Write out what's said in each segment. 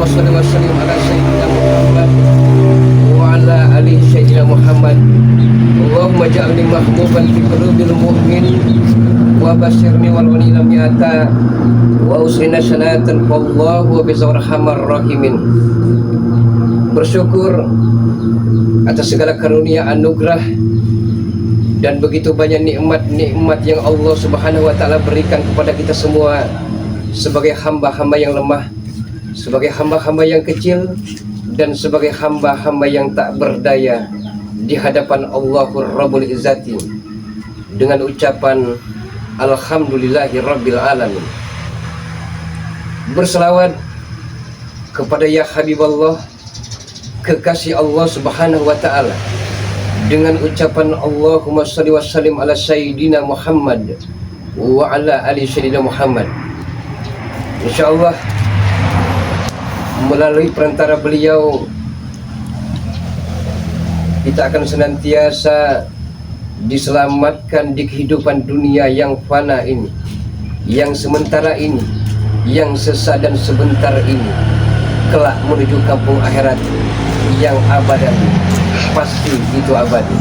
Allahumma shalli wa sallim ala sayyidina Muhammad wa ala ali sayyidina Muhammad. Allahumma ja'alni mahbuban fi qulubil mu'min wa basyirni wal wani lam yata wa usrina sanatan wallahu bizarhamar rahimin. Bersyukur atas segala karunia anugerah dan begitu banyak nikmat-nikmat yang Allah Subhanahu wa taala berikan kepada kita semua sebagai hamba-hamba yang lemah, sebagai hamba-hamba yang kecil, dan sebagai hamba-hamba yang tak berdaya di hadapan Allahur Rabbul Izzati dengan ucapan Alhamdulillahi Rabbil Alamin. Berselawat kepada ya Habiballah, kekasih Allah Subhanahu wa taala, dengan ucapan Allahumma shalli wa sallim ala sayyidina Muhammad wa ala ali sayyidina Muhammad. Insyaallah melalui perantara beliau kita akan senantiasa diselamatkan di kehidupan dunia yang fana ini, yang sementara ini, yang sesaat dan sebentar ini, kelak menuju kampung akhirat yang abadan, pasti itu abadi.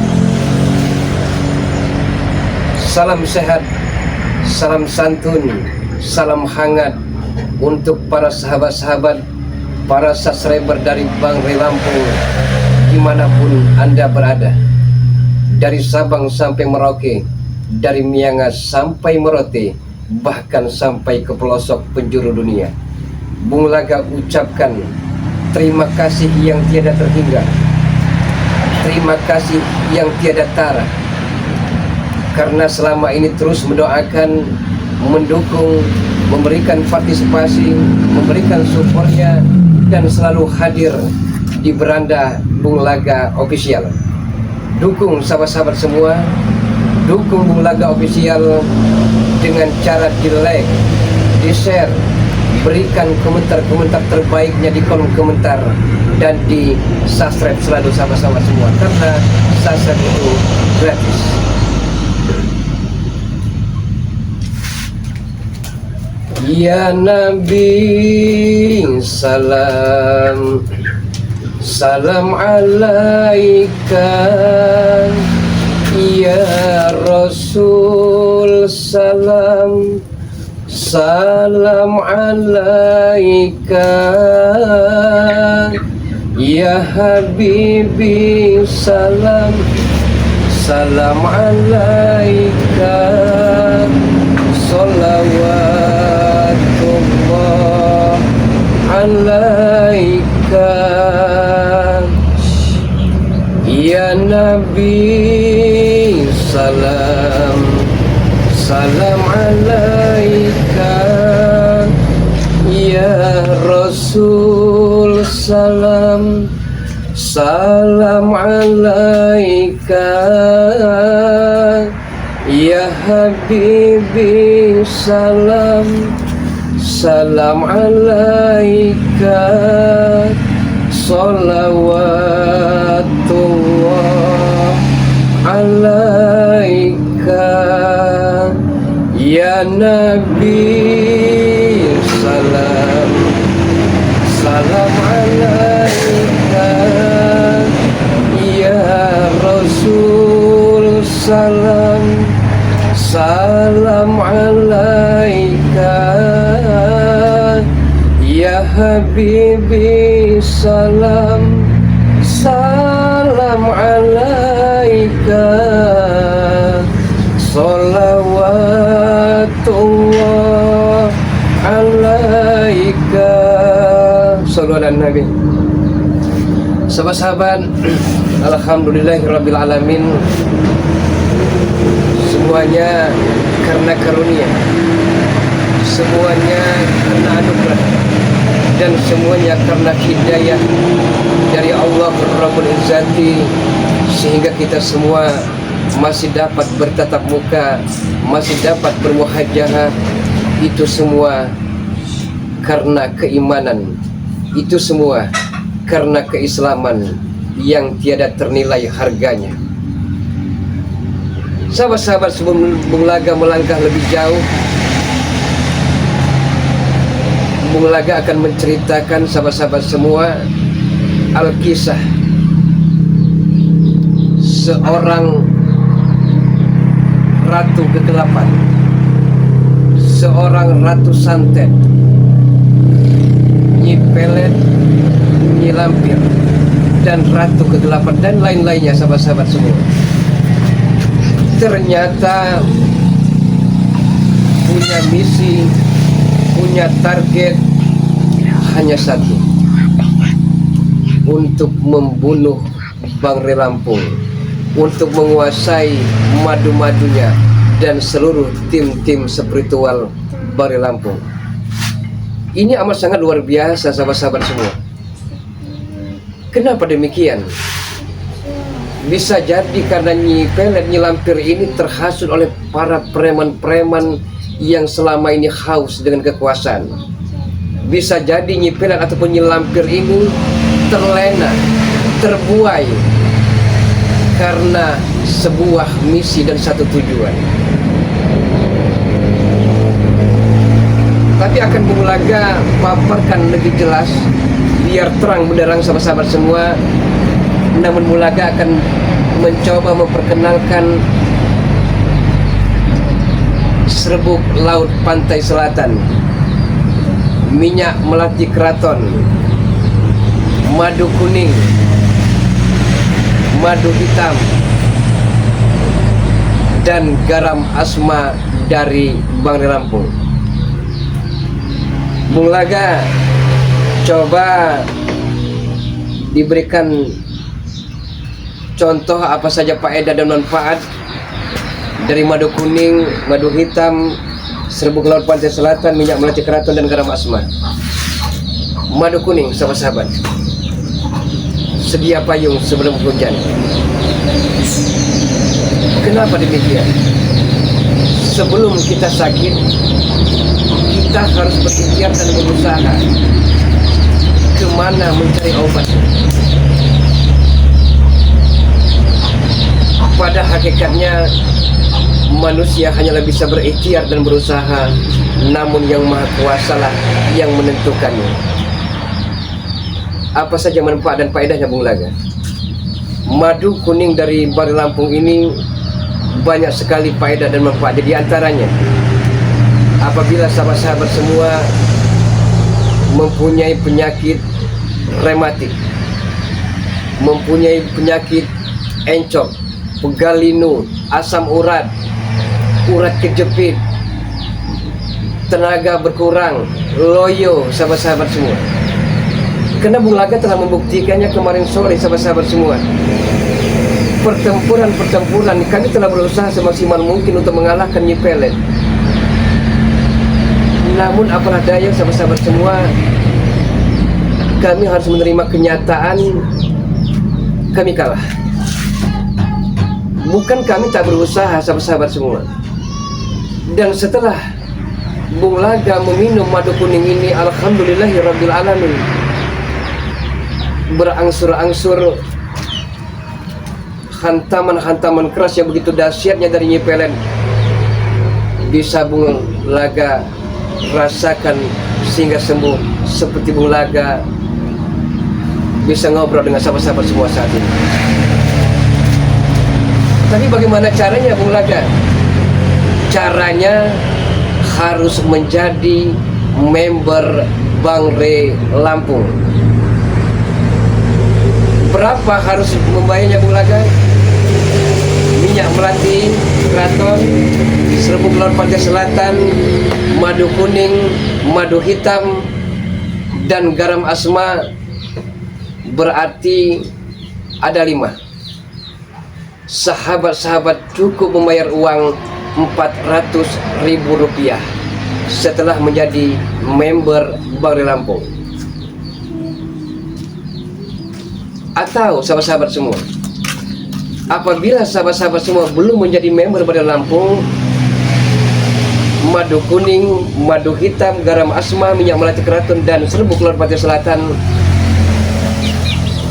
Salam sehat, salam santun, salam hangat untuk para sahabat-sahabat, para subscriber dari Bang Ray Lampung dimanapun Anda berada, dari Sabang sampai Merauke, dari Miangas sampai Merote, bahkan sampai ke pelosok penjuru dunia. Bung Laga ucapkan terima kasih yang tiada terhingga, terima kasih yang tiada tara, karena selama ini terus mendoakan, mendukung, memberikan partisipasi, memberikan supportnya, dan selalu hadir di beranda Bung Laga Official. Dukung sahabat-sahabat semua, dukung Bung Laga Official dengan cara di like, di share, berikan komentar-komentar terbaiknya di kolom komentar, dan di subscribe selalu sahabat-sahabat semua, karena subscribe itu gratis. Ya Nabi salam, salam alaika. Ya Rasul salam, salam alaika. Ya Habibi salam, salam alaika. Salawatullah alaika. Ya Nabi salam, salam alaika. Ya Rasul salam, salam alaika. Ya Habibi salam, salam alaika. Salawatullah alaika. Ya Nabi salam, salam alaika. Ya Rasul salam, salam alaika. Ya Habibi salam, salam alaika. Salawatullah alaika. Sallu ala Nabi. Sahabat-sahabat, alhamdulillahirabbil alamin. Semuanya karena karunia, semuanya karena anugerah, dan semuanya karena hidayah dari Allah Rabbul Izzati, sehingga kita semua masih dapat bertatap muka, masih dapat bermuhajahah. Itu semua karena keimanan, itu semua karena keislaman yang tiada ternilai harganya. Sahabat-sahabat, sebelum Bung Laga melangkah lebih jauh, Bung Laga akan menceritakan sahabat-sahabat semua Alkisah seorang ratu kegelapan, seorang ratu santet, Nyi Pelet, Nyi Lampir, dan ratu kegelapan, dan lain-lainnya sahabat-sahabat semua. Ternyata punya misi, punya target hanya satu, untuk membunuh Bang Rey Lampung, untuk menguasai madu-madunya dan seluruh tim-tim spiritual Bang Rey Lampung. Ini amat sangat luar biasa sahabat-sahabat semua. Kenapa demikian? Bisa jadi karena Nyi Pelet, Nyi Lampir ini terhasut oleh para preman-preman yang selama ini haus dengan kekuasaan. Bisa jadi Nyi Pelet ataupun Nyi Lampir ini terlena, terbuai karena sebuah misi dan satu tujuan. Tapi akan Bung Laga paparkan lebih jelas biar terang benderang sahabat-sahabat semua. Namun Bung Laga akan mencoba memperkenalkan serbuk laut pantai selatan, minyak melati keraton, madu kuning, madu hitam, dan garam asma dari Bang Rey Lampung. Bung Laga coba diberikan contoh apa saja faedah dan manfaat dari madu kuning, madu hitam, serbuk laut pantai selatan, minyak melati keraton, dan garam asma. Madu kuning sahabat-sahabat, sedia payung sebelum hujan. Kenapa demikian? Sebelum kita sakit, kita harus berikhtiar dan berusaha kemana mencari obat. Pada hakikatnya manusia hanyalah bisa berikhtiar dan berusaha, namun yang Maha Kuasa lah yang menentukannya. Apa saja manfaat dan faedahnya Bung Laga? Madu kuning dari Bang Rey Lampung ini banyak sekali faedah dan manfaat. Di antaranya, apabila sahabat-sahabat semua mempunyai penyakit rematik, mempunyai penyakit encok, pegal linu, asam urat, urat kejepit, tenaga berkurang, loyo, sahabat-sahabat semua. Karena Bung Laga telah membuktikannya kemarin sore sahabat-sahabat semua. Pertempuran kami telah berusaha semaksimal mungkin untuk mengalahkan Nyi Pelet. Namun apalah daya sahabat-sahabat semua, kami harus menerima kenyataan kami kalah. Bukan kami tak berusaha sahabat-sahabat semua. Dan setelah Bung Laga meminum madu kuning ini, alhamdulillahirabbil alamin, berangsur-angsur hantaman-hantaman keras yang begitu dahsyatnya dari Nyi Pelet bisa Bung Laga rasakan sehingga sembuh, seperti Bung Laga bisa ngobrol dengan sahabat-sahabat semua saat ini. Tapi bagaimana caranya Bung Laga? Caranya harus menjadi member Bang Rey Lampung. Berapa harus membayarnya Bung Laga? Minyak melati keraton, serbuk laut pantai selatan, madu kuning, madu hitam, dan garam asma, berarti ada 5. Sahabat-sahabat cukup membayar uang Rp400.000 setelah menjadi member Bang Rey Lampung. Atau sahabat-sahabat semua, apabila sahabat-sahabat semua belum menjadi member Bang Rey Lampung, madu kuning, madu hitam, garam asma, minyak melati keraton, dan serbuk laut pantai selatan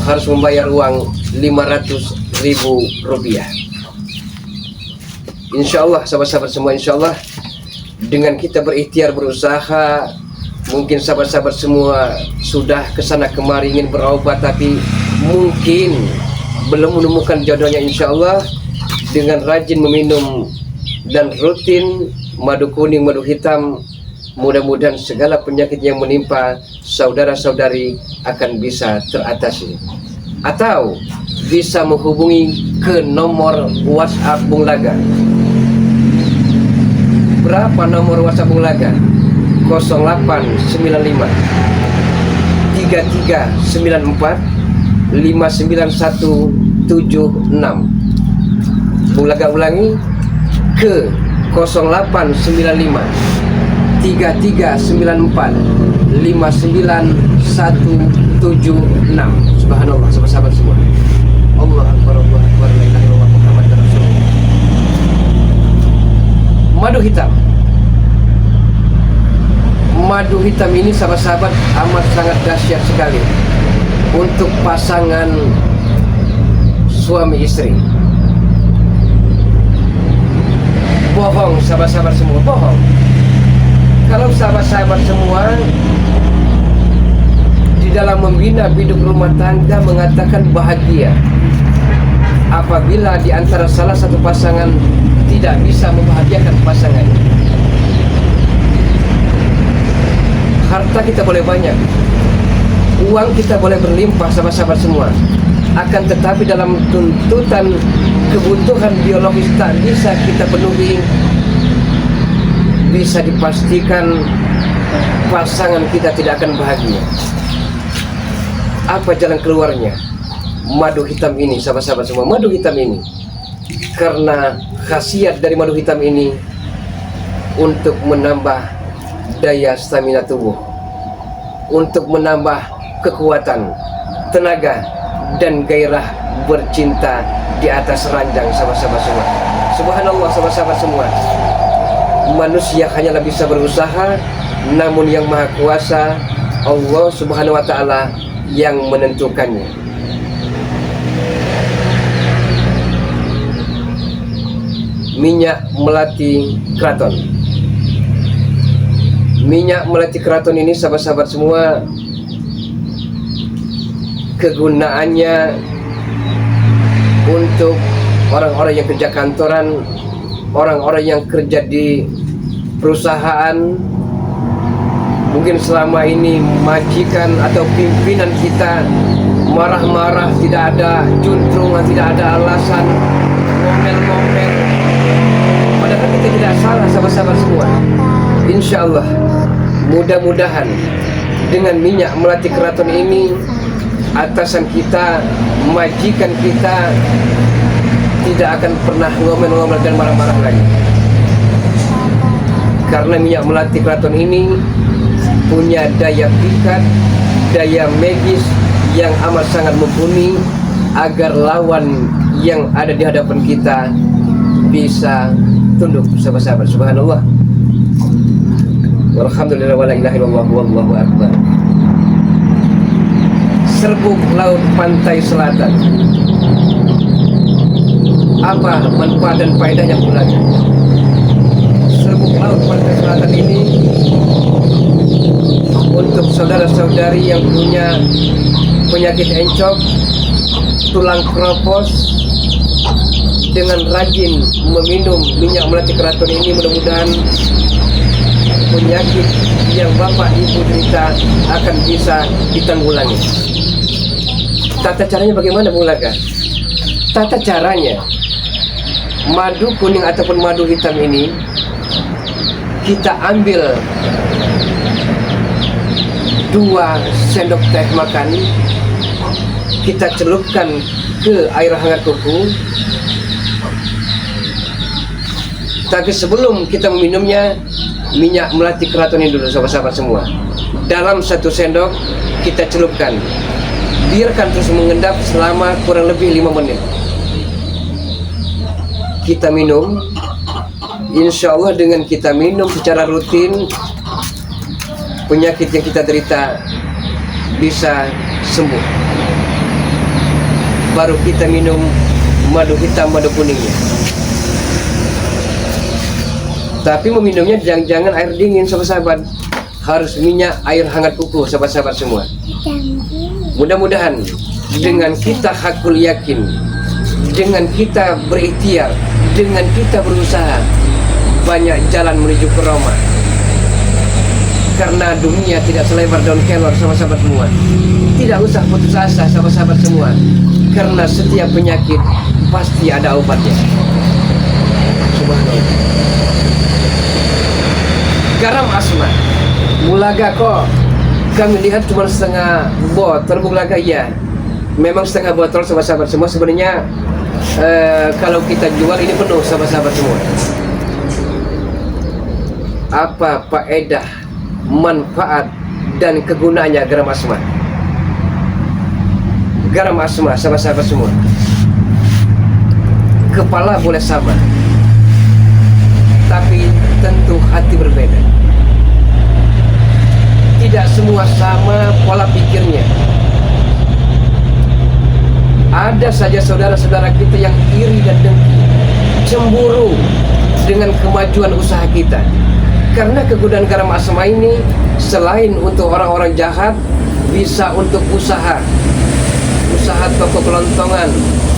harus membayar uang Rp500.000. Insya Allah sahabat-sahabat semua, insya Allah dengan kita berikhtiar berusaha Mungkin sahabat-sahabat semua sudah kesana kemari ingin berobat, tapi mungkin belum menemukan jodohnya. Insya Allah dengan rajin meminum dan rutin madu kuning, madu hitam, mudah-mudahan segala penyakit yang menimpa saudara-saudari akan bisa teratasi. Atau bisa menghubungi ke nomor WhatsApp Bung Laga. Berapa nomor WhatsApp Bung Laga? 0895 3394 59176. Bung Laga ulangi, ke 0895 3394 59176. Subhanallah, sahabat-sahabat semua. Allah Akbar, Allah Akbar, la ilaha illallah, Muhammad Rasulullah. Madu hitam. Madu hitam ini sahabat-sahabat amat sangat dahsyat sekali untuk pasangan suami istri. Bohong sahabat-sahabat semua, bohong. Kalau sahabat-sahabat semua di dalam membina hidup rumah tangga mengatakan bahagia apabila di antara salah satu pasangan tidak bisa membahagiakan pasangannya. Harta kita boleh banyak, uang kita boleh berlimpah sahabat-sahabat semua, akan tetapi dalam tuntutan kebutuhan biologis tak bisa kita penuhi, bisa dipastikan pasangan kita tidak akan bahagia. Apa jalan keluarnya? Madu hitam ini sahabat-sahabat semua, madu hitam ini, karena khasiat dari madu hitam ini untuk menambah daya stamina tubuh, untuk menambah kekuatan, tenaga, dan gairah bercinta di atas ranjang sahabat-sahabat semua. Subhanallah sahabat-sahabat semua. Manusia hanyalah bisa berusaha, namun yang maha kuasa Allah Subhanahu wa ta'ala yang menentukannya. Minyak melati keraton. Minyak melati keraton ini sahabat-sahabat semua, kegunaannya untuk orang-orang yang kerja kantoran, orang-orang yang kerja di perusahaan. Mungkin selama ini majikan atau pimpinan kita marah-marah, tidak ada juntrungan, tidak ada alasan, ngomel-ngomel, padahal kita tidak salah sahabat-sahabat semua. Insya Allah mudah-mudahan dengan minyak melati keraton ini atasan kita, majikan kita tidak akan pernah ngomel-ngomel dan marah-marah lagi. Karena minyak melati keraton ini punya daya pikat, daya magis yang amat sangat mumpuni agar lawan yang ada di hadapan kita bisa tunduk sahabat-sahabat. Subhanallah, walhamdulillah, wa la ilaha illallah, wallahu akbar. Serbuk laut pantai selatan, apa manfaat dan faedahnya pula? Serbuk laut pantai selatan ini untuk saudara-saudari yang punya penyakit encok, tulang keropos, dengan rajin meminum minyak melati keraton ini, mudah-mudahan penyakit yang bapak ibu derita akan bisa ditanggulangi. Tata caranya bagaimana Bung Laga? Tata caranya, madu kuning ataupun madu hitam ini kita ambil 2 sendok teh makan, kita celupkan ke air hangat kuku. Tapi sebelum kita meminumnya, minyak melati keraton ini dulu sahabat-sahabat semua, dalam 1 sendok kita celupkan, biarkan terus mengendap selama kurang lebih 5 menit. Kita minum, insya Allah dengan kita minum secara rutin, penyakit yang kita derita bisa sembuh. Baru kita minum madu hitam, madu kuningnya. Tapi meminumnya jangan air dingin sahabat-sahabat. harus minyak air hangat kuku, sahabat-sahabat semua. Mudah-mudahan dengan kita hakul yakin, dengan kita berikhtiar, dengan kita berusaha, banyak jalan menuju ke Roma. Karena dunia tidak selebar daun kelor, sahabat-sahabat semua. Tidak usah putus asa, sahabat-sahabat semua. Karena setiap penyakit pasti ada obatnya. Subhanallah. Garam asma, bulaga kok kami lihat cuma setengah botol bulaga, ya. Memang setengah botol, sahabat-sahabat semua. Sebenarnya kalau kita jual ini penuh, sahabat-sahabat semua. Apa faedah, manfaat dan kegunaannya garam asma? Garam asma, sahabat-sahabat semua, kepala boleh sama, tapi tentu hati berbeda. Tidak semua sama pola pikirnya. Ada saja saudara-saudara kita yang iri dan dengki, cemburu dengan kemajuan usaha kita. Karena kegunaan garam asma ini selain untuk orang-orang jahat, bisa untuk usaha toko kelontongan,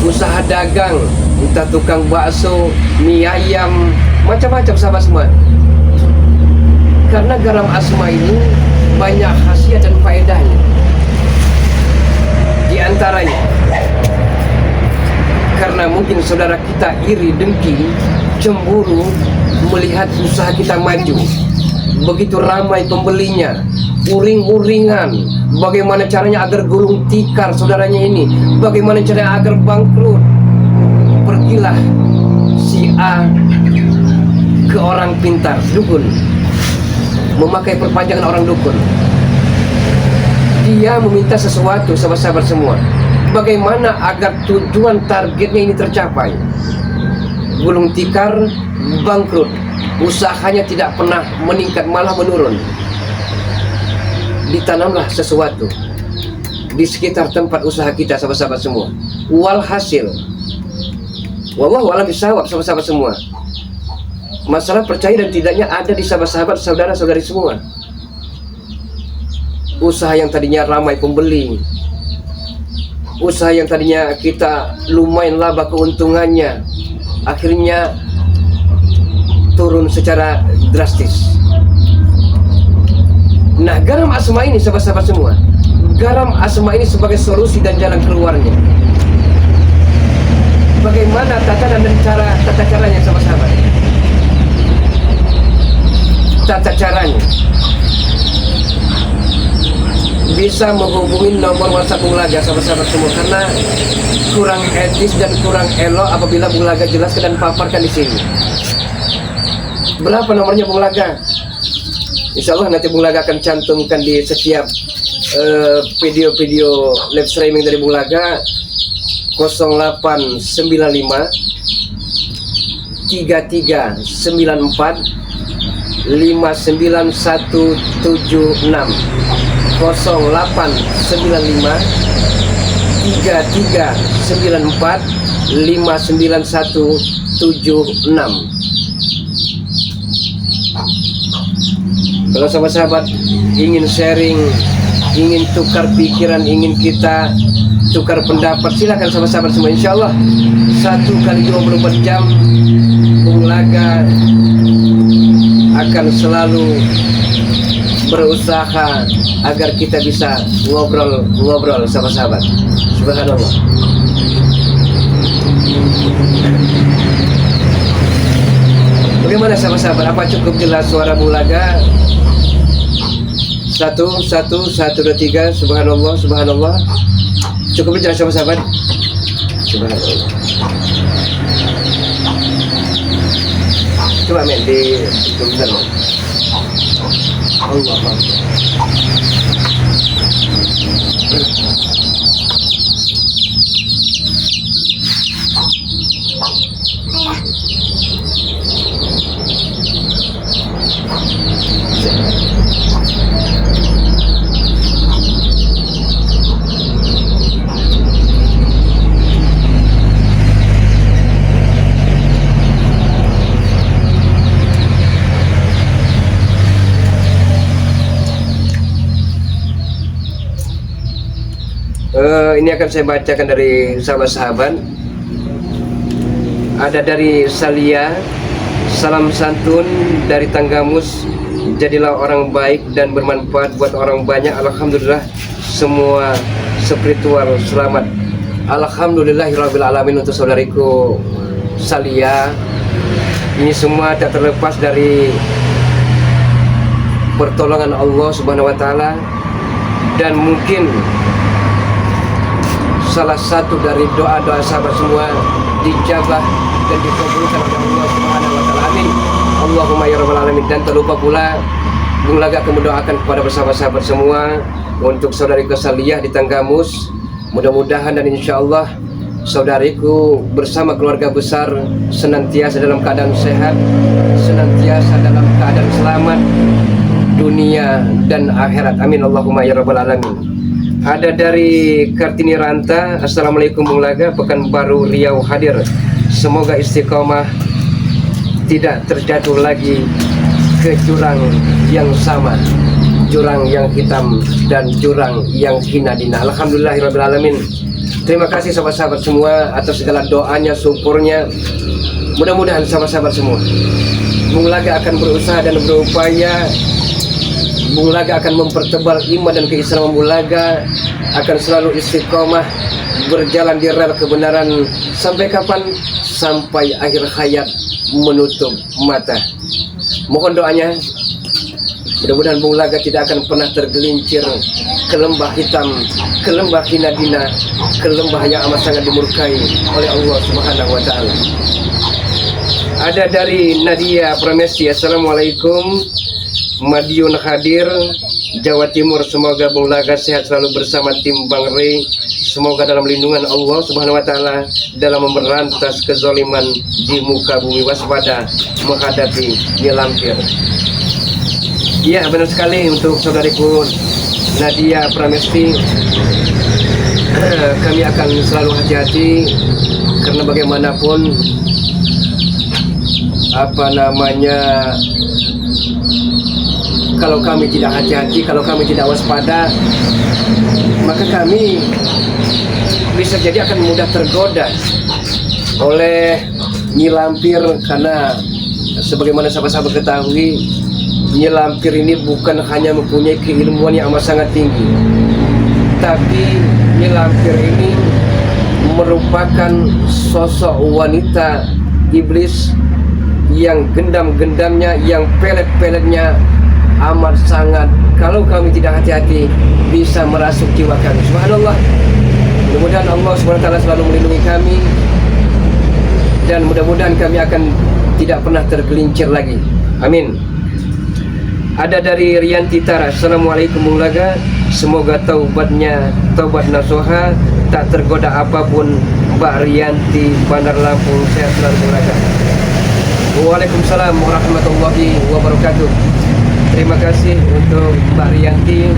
usaha dagang, entah tukang bakso, mie ayam, macam-macam, sahabat semua. Karena garam asma ini banyak khasiat dan faedahnya. Di antaranya, karena mungkin saudara kita iri, dengki, cemburu melihat usaha kita maju, begitu ramai pembelinya, uring-uringan, bagaimana caranya agar gulung tikar saudaranya ini, bagaimana caranya agar bangkrut. Pergilah si A ke orang pintar, dukun, memakai perpanjangan orang dukun. Dia meminta sesuatu, sahabat-sahabat semua, bagaimana agar tujuan targetnya ini tercapai. Gulung tikar bangkrut, usahanya tidak pernah meningkat, malah menurun. Ditanamlah sesuatu di sekitar tempat usaha kita, sahabat-sahabat semua. Walhasil, wallahu a'lam bishawab, sahabat-sahabat semua. Masalah percaya dan tidaknya ada di sahabat-sahabat, saudara-saudari semua. Usaha yang tadinya ramai pembeli, usaha yang tadinya kita lumayan laba keuntungannya, akhirnya turun secara drastis. Nah, garam asma ini, sahabat-sahabat semua, garam asma ini sebagai solusi dan jalan keluarnya. Bagaimana tatanan dan tata caranya, sahabat-sahabat? Tata caranya bisa menghubungi nomor WhatsApp Bulaga, sahabat-sahabat semua, karena kurang etis dan kurang elok apabila Bulaga jelaskan dan paparkan di sini. Berapa nomornya Bulaga? Insya Allah nanti Bulaga akan cantumkan di setiap video-video live streaming dari Bulaga. 0895 3394 59176 0895 3394 59176. Kalau sahabat-sahabat ingin sharing, ingin tukar pikiran, ingin kita tukar pendapat, silakan sahabat-sahabat semua. Insya Allah 1x24 jam Bulaga akan selalu berusaha agar kita bisa ngobrol sahabat-sahabat. Subhanallah. Bagaimana sahabat-sahabat? Apa cukup jelas suara Bulaga? 1, 1, 1, 2, 3. Subhanallah, subhanallah. Cukup jelas sahabat-sahabat? Subhanallah. Coba men di komputer. Allah Allah. Ini akan saya bacakan dari sahabat-sahabat. Ada dari Salia, salam santun dari Tanggamus. Jadilah orang baik dan bermanfaat buat orang banyak. Alhamdulillah, semua spiritual selamat. Alhamdulillahirabbil alamin. Untuk saudariku Salia, ini semua tak terlepas dari pertolongan Allah Subhanahu wa taala, dan mungkin salah satu dari doa-doa sahabat semua dijabah dan dikabulkan oleh Allah Subhanahu wa taala. Amin. Allahumma ya rabbal alamin. Dan tak lupa pula Bung Laga akan mendoakan kepada sahabat-sahabat semua untuk saudari Kesaliyah di Tanggamus. Mudah-mudahan dan insya Allah saudariku bersama keluarga besar senantiasa dalam keadaan sehat, senantiasa dalam keadaan selamat dunia dan akhirat. Amin. Allahumma ya rabbal alamin. Ada dari Kartini Ranta, assalamualaikum Bung Laga, Pekanbaru Riau hadir. Semoga istiqomah, tidak terjatuh lagi ke jurang yang sama, jurang yang hitam dan jurang yang hina dina. Alhamdulillahirabbil alamin. Terima kasih sahabat-sahabat semua atas segala doanya, syukurnya. Mudah-mudahan sahabat-sahabat semua, Bung Laga akan berusaha dan berupaya. Bung Laga akan mempertebal iman dan keislaman. Bung Laga akan selalu istiqomah berjalan di rel kebenaran sampai kapan? Sampai akhir hayat menutup mata. Mohon doanya. Mudah-mudahan Bung Laga tidak akan pernah tergelincir ke lembah hitam, ke lembah hina dina, ke lembah yang amat sangat dimurkai oleh Allah Subhanahu wa taala. Ada dari Nadia Pramesti, assalamualaikum. Madiun hadir, Jawa Timur. Semoga Bung Laga sehat selalu bersama tim Bang Rey. Semoga dalam lindungan Allah Subhanahu wa taala dalam memberantas kezaliman di muka bumi. Waspada menghadapi lampir. Iya, benar sekali untuk saudariku Nadia Pramesti. Kami akan selalu hati-hati karena bagaimanapun kalau kami tidak hati-hati, kalau kami tidak waspada, maka kami bisa jadi akan mudah tergoda oleh Nyi Lampir. Karena sebagaimana sahabat-sahabat ketahui, Nyi Lampir ini bukan hanya mempunyai keilmuan yang amat sangat tinggi, tapi Nyi Lampir ini merupakan sosok wanita iblis yang gendam-gendamnya, yang pelet-peletnya amat sangat, kalau kami tidak hati-hati, bisa merasuk jiwa kami. Subhanallah. Mudah-mudahan Allah SWT selalu melindungi kami, dan mudah-mudahan kami akan tidak pernah tergelincir lagi. Amin. Ada dari Rianti Tara, assalamualaikum Bung Laga, semoga taubatnya taubat nasuha, tak tergoda apapun. Mbak Rianti, Bandar Lampung, sehat selalu Bung Laga. Waalaikumsalam warahmatullahi wabarakatuh. Terima kasih untuk Mbak Rianti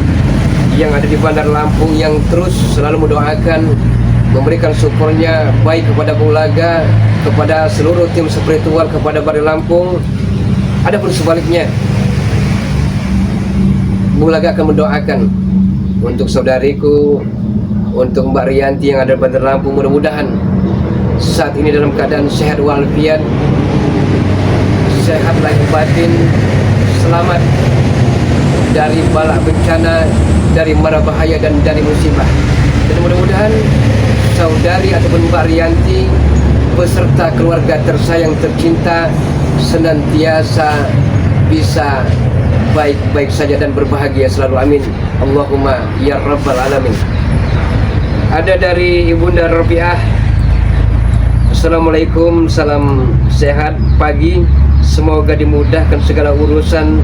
yang ada di Bandar Lampung, yang terus selalu mendoakan, memberikan supportnya baik kepada Bung Laga, kepada seluruh tim spiritual, kepada Bandar Lampung. Adapun sebaliknya, Bung Laga akan mendoakan untuk saudariku, untuk Mbak Rianti yang ada di Bandar Lampung. Mudah-mudahan saat ini dalam keadaan sehat walafiat, sehat lahir batin, selamat dari bala bencana, dari mara bahaya dan dari musibah. Dan mudah-mudahan saudari ataupun Mbak Rianti beserta keluarga tersayang tercinta senantiasa bisa baik-baik saja dan berbahagia selalu. Amin. Allahumma ya rabbal alamin. Ada dari Ibunda Rabi'ah, assalamualaikum, salam sehat pagi, semoga dimudahkan segala urusan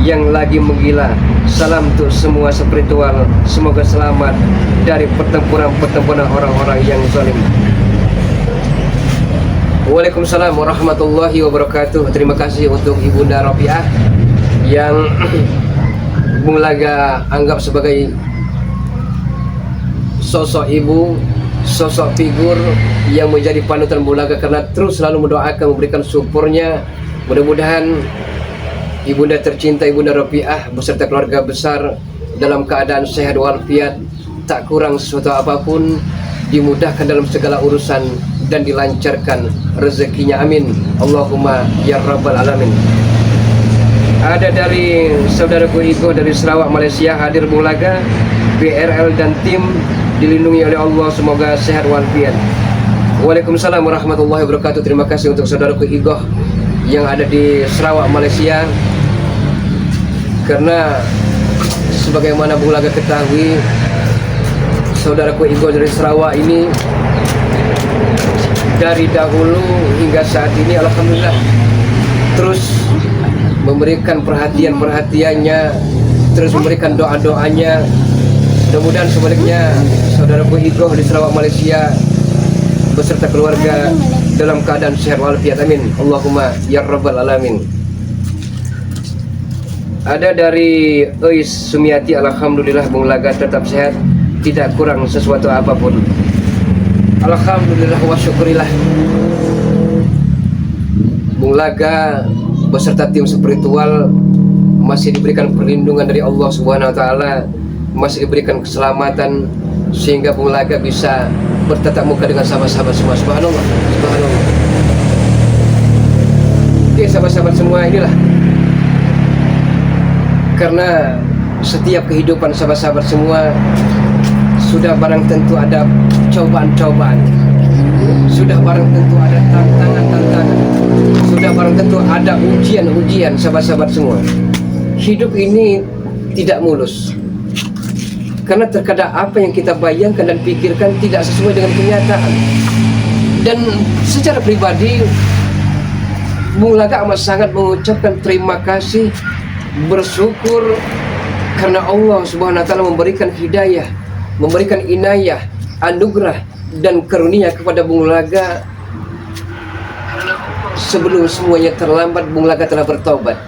yang lagi menggila. Salam untuk semua spiritual, semoga selamat dari pertempuran-pertempuran orang-orang yang zalim. Waalaikumsalam warahmatullahi wabarakatuh. Terima kasih untuk Ibunda Rabi'ah yang Bung Laga anggap sebagai sosok ibu, sosok figur yang menjadi panutan Bung Laga, karena terus selalu mendoakan, memberikan supportnya. Mudah-mudahan Ibunda tercinta Ibunda Rabi'ah beserta keluarga besar dalam keadaan sehat walafiat, tak kurang sesuatu apapun, dimudahkan dalam segala urusan dan dilancarkan rezekinya, amin Allahumma ya rabbal alamin. Ada dari saudaraku Iko dari Sarawak, Malaysia, hadir Bung Laga, BRL dan tim dilindungi oleh Allah, semoga sehat walafiat. Waalaikumsalam warahmatullahi wabarakatuh. Terima kasih untuk saudaraku Igoh yang ada di Sarawak, Malaysia. Karena sebagaimana Bung Laga ketahui, saudaraku Igoh dari Sarawak ini dari dahulu hingga saat ini alhamdulillah terus memberikan perhatiannya, terus memberikan doanya. Mudah-mudahan sebaliknya saudaraku Igoh di Sarawak, Malaysia beserta keluarga dalam keadaan sehat walafiat, amin Allahumma ya rabbal alamin. Ada dari Eis Sumiati, alhamdulillah Bung Laga tetap sehat, tidak kurang sesuatu apapun. Alhamdulillah wa syukurillah. Bung Laga beserta tim spiritual masih diberikan perlindungan dari Allah Subhanahu wa taala, masih diberikan keselamatan sehingga Bung Laga bisa bertatap muka dengan sahabat-sahabat semua. Subhanallah, subhanallah. Oke sahabat-sahabat semua, inilah karena setiap kehidupan sahabat-sahabat semua sudah barang tentu ada cobaan-cobaan, sudah barang tentu ada tantangan-tantangan, sudah barang tentu ada ujian-ujian sahabat-sahabat semua. Hidup ini tidak mulus, karena terkadang apa yang kita bayangkan dan pikirkan tidak sesuai dengan kenyataan. Dan secara pribadi Bung Laga amat sangat mengucapkan terima kasih, bersyukur karena Allah Subhanahu wa taala memberikan hidayah, memberikan inayah, anugerah dan karunia kepada Bung Laga. Sebelum semuanya terlambat, Bung Laga telah bertobat.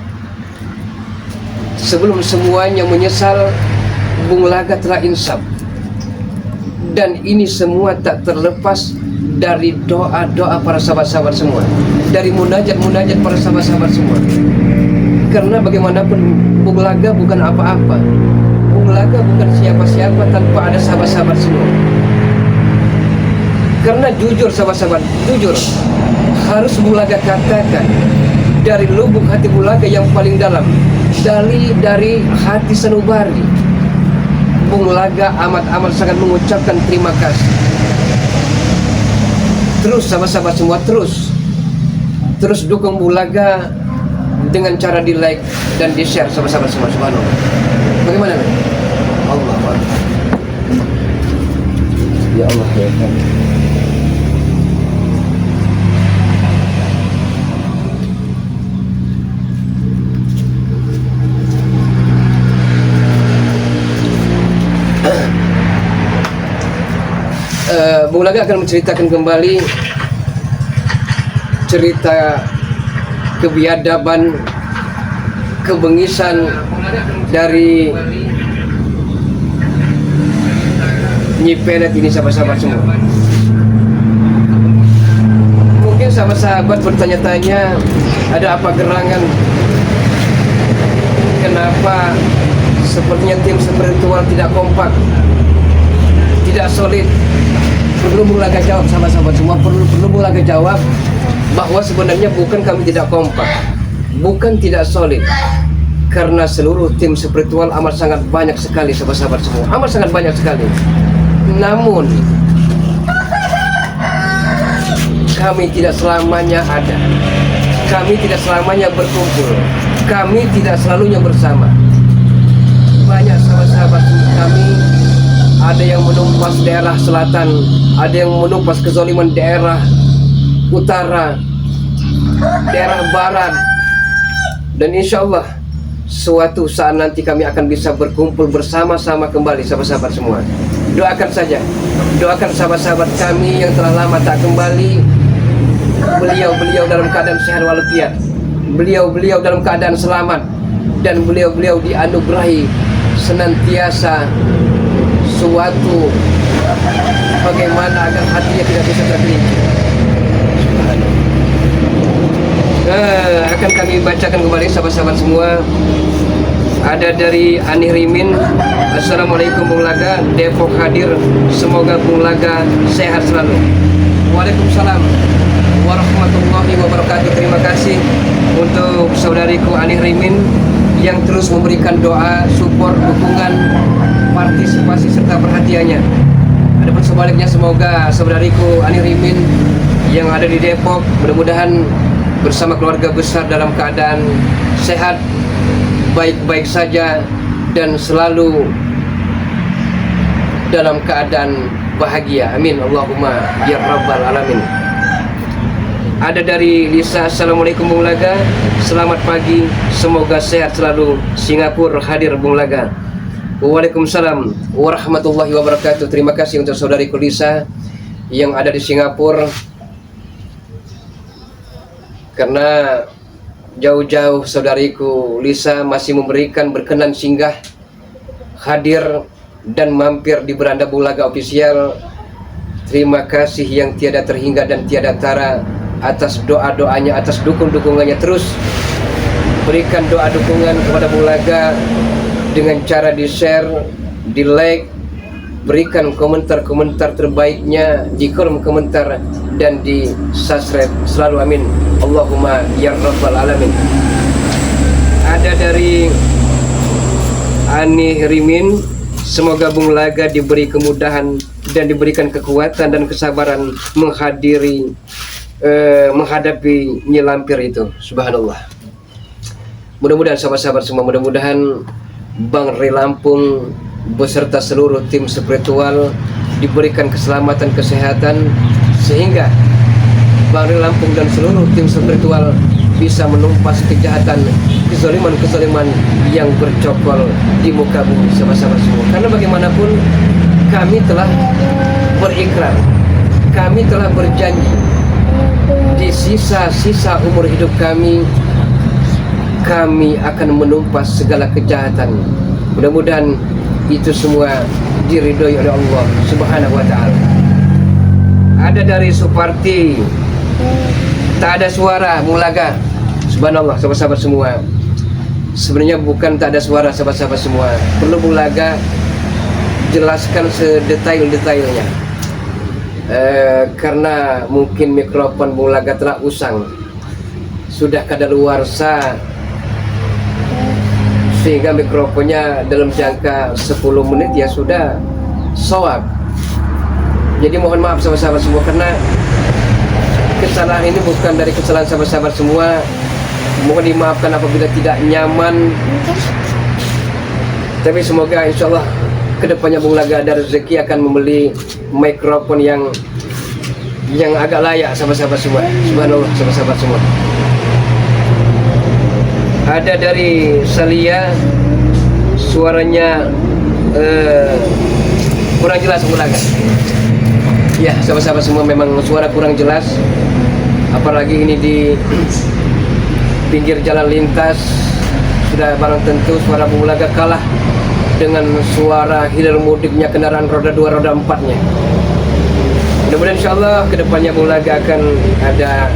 Sebelum semuanya menyesal, Bung Laga telah insaf. Dan ini semua tak terlepas dari doa-doa para sahabat-sahabat semua, dari munajat-munajat para sahabat-sahabat semua. Karena bagaimanapun Bung Laga bukan apa-apa, Bung Laga bukan siapa-siapa tanpa ada sahabat-sahabat semua. Karena jujur sahabat-sahabat, jujur harus Bung Laga katakan dari lubuk hati Bung Laga yang paling dalam, dari hati sanubari, Bung Laga amat sangat mengucapkan terima kasih. Terus sahabat-sahabat semua, terus dukung Bung Laga dengan cara di like dan di share sahabat-sahabat semua. Subhanallah. Bagaimana? Allah Akbar. Ya Allah ya Allah. Bung Laga akan menceritakan kembali cerita kebiadaban, kebengisan dari Nyi Pelet ini sahabat-sahabat semua. Mungkin sahabat-sahabat bertanya-tanya, ada apa gerangan? Kenapa sepertinya tim spiritual tidak kompak, tidak solid? Perlu Bung Laga jawab sahabat-sahabat semua, perlu Bung Laga jawab bahwa sebenarnya bukan kami tidak kompak, bukan tidak solid, karena seluruh tim spiritual amat sangat banyak sekali sahabat-sahabat semua, amat sangat banyak sekali. Namun kami tidak selamanya ada, kami tidak selamanya berkumpul, kami tidak selalunya bersama. Banyak sahabat-sahabat kami, ada yang menumpas daerah selatan, ada yang menumpas kezaliman daerah utara, daerah barat. Dan insya Allah suatu saat nanti kami akan bisa berkumpul bersama-sama kembali sahabat-sahabat semua. Doakan saja, doakan sahabat-sahabat kami yang telah lama tak kembali. Beliau dalam keadaan sehat walafiat, beliau dalam keadaan selamat, dan beliau dianugerahi senantiasa suatu bagaimana agar hatinya tidak bisa tergelincir. Akan kami bacakan kembali sahabat-sahabat semua Ada dari Ani Rimin, assalamualaikum Bung Laga, Depok hadir, semoga Bung Laga sehat selalu. Waalaikumsalam warahmatullahi wabarakatuh. Terima kasih untuk saudariku Ani Rimin yang terus memberikan doa, support, dukungan, partisipasi serta perhatiannya. Adapun sebaliknya, semoga saudariku Ani Rimin yang ada di Depok mudah-mudahan bersama keluarga besar dalam keadaan sehat, baik-baik saja, dan selalu dalam keadaan bahagia. Amin Allahumma ya rabbal alamin. Ada dari Lisa, assalamualaikum Bung Laga, selamat pagi, semoga sehat selalu. Singapura hadir Bung Laga. Waalaikumsalam warahmatullahi wabarakatuh. Terima kasih untuk saudariku Lisa yang ada di Singapura, karena jauh-jauh saudariku Lisa masih memberikan berkenan singgah, hadir dan mampir di beranda Bung Laga Official. Terima kasih yang tiada terhingga dan tiada tara atas doa-doanya, atas dukung-dukungannya. Terus berikan doa dukungan kepada Bung Laga dengan cara di-share, di-like, berikan komentar-komentar terbaiknya di kolom komentar dan di subscribe selalu. Amin Allahumma ya rabbal alamin. Ada dari Ani Rimin, semoga Bung Laga diberi kemudahan dan diberikan kekuatan dan kesabaran menghadapi Nyi Lampir itu. Subhanallah. Mudah-mudahan sahabat-sahabat semua, mudah-mudahan Bang Ray Lampung beserta seluruh tim spiritual diberikan keselamatan, kesehatan, sehingga Bang Ray Lampung dan seluruh tim spiritual bisa menumpas kejahatan, kezaliman-kezaliman yang bercokol di muka bumi, sahabat-sahabat semua. Karena bagaimanapun kami telah berikrar, kami telah berjanji di sisa-sisa umur hidup kami akan menumpas segala kejahatan. Mudah-mudahan itu semua diridhoi oleh Allah Subhanahu wa taala. Ada dari Suparti, tak ada suara Bung Laga. Subhanallah sahabat-sahabat semua. Sebenarnya bukan tak ada suara sahabat-sahabat semua. Perlu Bung Laga jelaskan sedetail-detailnya. Karena mungkin mikrofon Bung Laga telah usang, sudah kadaluarsa, sehingga mikrofonnya dalam jangka 10 menit ya sudah soak. Jadi mohon maaf sahabat-sahabat semua, karena kesalahan ini bukan dari kesalahan sahabat-sahabat semua. Mohon dimaafkan apabila tidak nyaman, tapi semoga insya Allah kedepannya Bung Laga ada rezeki akan membeli mikrofon yang agak layak sahabat-sahabat semua. Subhanallah sahabat-sahabat semua. Ada dari Salia, suaranya kurang jelas Bung Laga. Ya sahabat-sahabat semua, memang suara kurang jelas, apalagi ini di pinggir jalan lintas. Sudah barang tentu suara Bung Laga kalah dengan suara hilir mudiknya kendaraan roda 2, roda 4-nya. Mudah-mudahan insyaallah kedepannya Bung Laga akan ada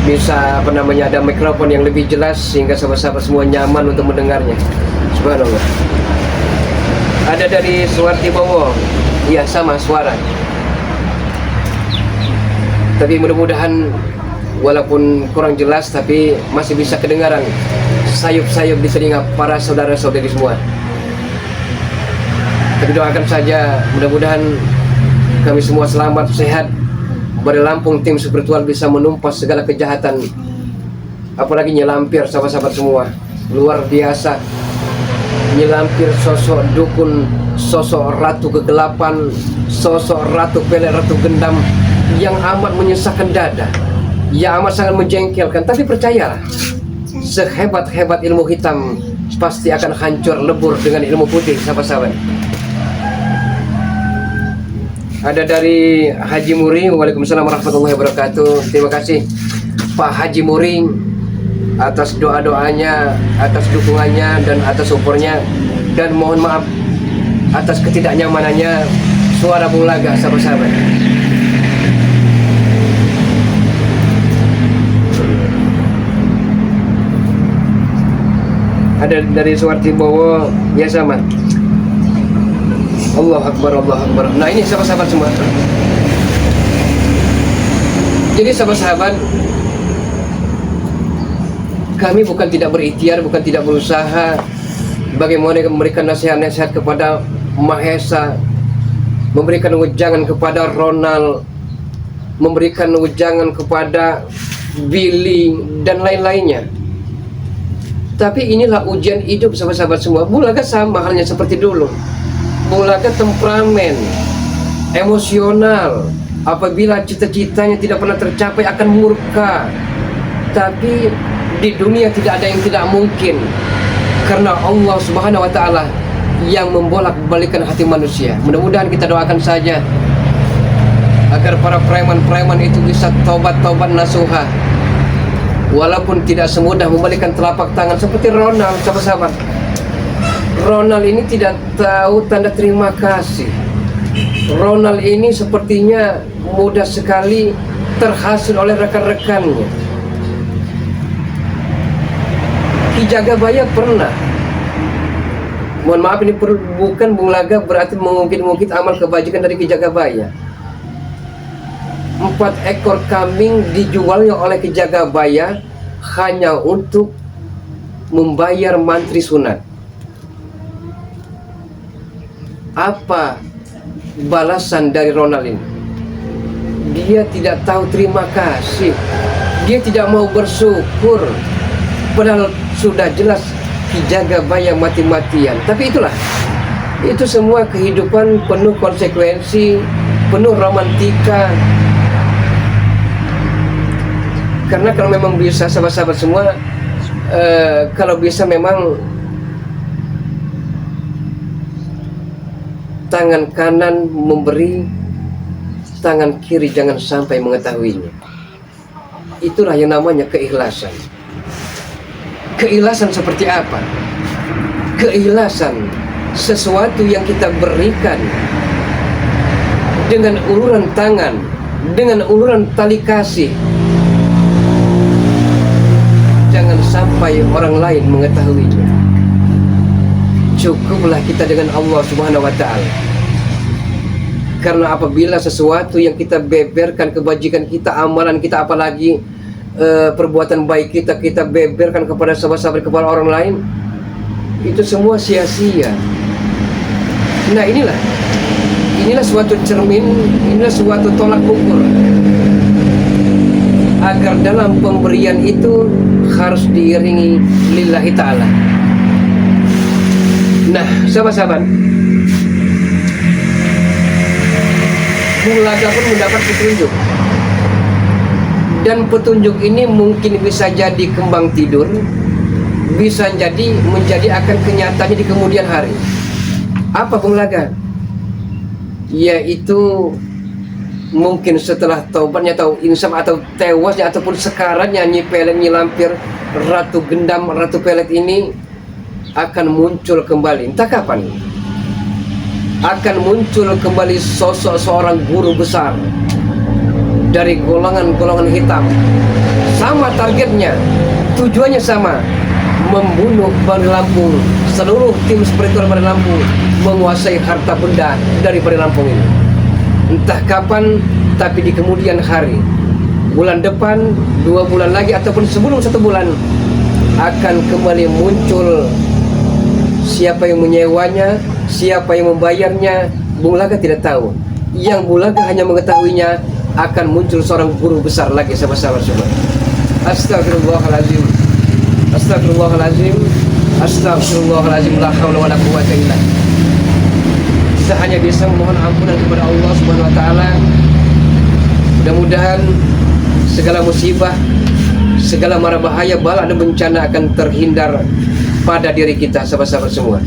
bisa ada mikrofon yang lebih jelas sehingga sahabat-sahabat semua nyaman untuk mendengarnya. Subhanallah. Ada dari Suwarti Bowo, ya sama suara, tapi mudah-mudahan walaupun kurang jelas tapi masih bisa kedengaran sayup-sayup di telinga para saudara-saudari semua. Tapi doakan saja mudah-mudahan kami semua selamat, sehat. Bari Lampung tim spiritual bisa menumpas segala kejahatan, apalagi Nyi Lampir sahabat-sahabat semua. Luar biasa Nyi Lampir, sosok dukun, sosok ratu kegelapan, sosok ratu pelet, ratu gendam yang amat menyesakkan dada, yang amat sangat menjengkelkan. Tapi percayalah, sehebat-hebat ilmu hitam pasti akan hancur lebur dengan ilmu putih sahabat-sahabat. Ada dari Haji Muri, waalaikumsalam warahmatullahi wabarakatuh. Terima kasih Pak Haji Muri atas doa-doanya, atas dukungannya, dan atas supportnya. Dan mohon maaf atas ketidaknyamanannya suara Bung Laga sahabat-sahabat. Ada dari Suwarti Bowo, ya sama. Allah Akbar, Allah Akbar. Nah ini sahabat-sahabat semua. Jadi sahabat-sahabat, kami bukan tidak berikhtiar, bukan tidak berusaha bagaimana memberikan nasihat-nasihat kepada Mahesa, memberikan wejangan kepada Ronald, memberikan wejangan kepada Billy dan lain-lainnya. Tapi inilah ujian hidup sahabat-sahabat semua. Bulaga sama halnya seperti dulu. Bulaga temperamen, emosional. Apabila cita-citanya tidak pernah tercapai akan murka. Tapi di dunia tidak ada yang tidak mungkin, karena Allah Subhanahu wa Ta'ala yang membolak-balikan hati manusia. Mudah-mudahan kita doakan saja agar para preman-preman itu bisa taubat-taubat nasuha, walaupun tidak semudah membalikkan telapak tangan seperti Ronald. Sahabat-sahabat, Ronald ini tidak tahu tanda terima kasih. Ronald ini sepertinya mudah sekali terhasil oleh rekan-rekannya. Ki Jagabaya pernah, mohon maaf ini bukan Bung Laga berarti mengungkit-ungkit amal kebajikan dari Ki Jagabaya. 4 ekor kambing dijualnya oleh Ki Jagabaya hanya untuk membayar mantri sunat. Apa balasan dari Ronald ini? Dia tidak tahu terima kasih. Dia tidak mau bersyukur. Padahal sudah jelas Ki Jagabaya mati-matian. Tapi itulah, itu semua kehidupan penuh konsekuensi, penuh romantika. Karena kalau memang bisa sahabat-sahabat semua, kalau bisa memang tangan kanan memberi, tangan kiri jangan sampai mengetahuinya. Itulah yang namanya keikhlasan. Keikhlasan seperti apa? Keikhlasan sesuatu yang kita berikan dengan uluran tangan, dengan uluran tali kasih. Jangan sampai orang lain mengetahuinya. Cukuplah kita dengan Allah Subhanahu wa Ta'ala. Karena apabila sesuatu yang kita beberkan, kebajikan kita, amalan kita, apalagi perbuatan baik kita beberkan kepada sahabat-sahabat, kepada orang lain, itu semua sia-sia. Nah inilah suatu cermin, inilah suatu tolak ukur agar dalam pemberian itu harus diiringi lillahi ta'ala. Nah sahabat-sahabat, Bung Laga pun mendapat petunjuk. Dan petunjuk ini mungkin bisa jadi kembang tidur, bisa jadi menjadi akan kenyataannya di kemudian hari. Apa Bung Laga? Yaitu mungkin setelah taubatnya atau insaf atau tewasnya ataupun sekaratnya Nyi Pelet, Nyi Lampir, Ratu Gendam, Ratu Pelet ini akan muncul kembali. Entah kapan akan muncul kembali sosok seorang guru besar dari golongan-golongan hitam. Sama targetnya, tujuannya sama, membunuh Bani Lampung, seluruh tim spiritual Bani Lampung, menguasai harta benda dari Bani Lampung ini. Entah kapan, tapi di kemudian hari, bulan depan, 2 bulan lagi, ataupun sebelum 1 bulan, akan kembali muncul. Siapa yang menyewanya, siapa yang membayarnya, Bung Laga tidak tahu. Yang Bung Laga hanya mengetahuinya, akan muncul seorang guru besar lagi, sahabat-sahabat semua. Astagfirullahaladzim, astagfirullahaladzim, astagfirullahaladzim, la haula wala quwwata illa billah. Kita hanya bisa memohon ampunan kepada Allah Subhanahu wa Ta'ala. Mudah-mudahan segala musibah, segala mara bahaya, bala dan bencana akan terhindar pada diri kita, sahabat-sahabat semua.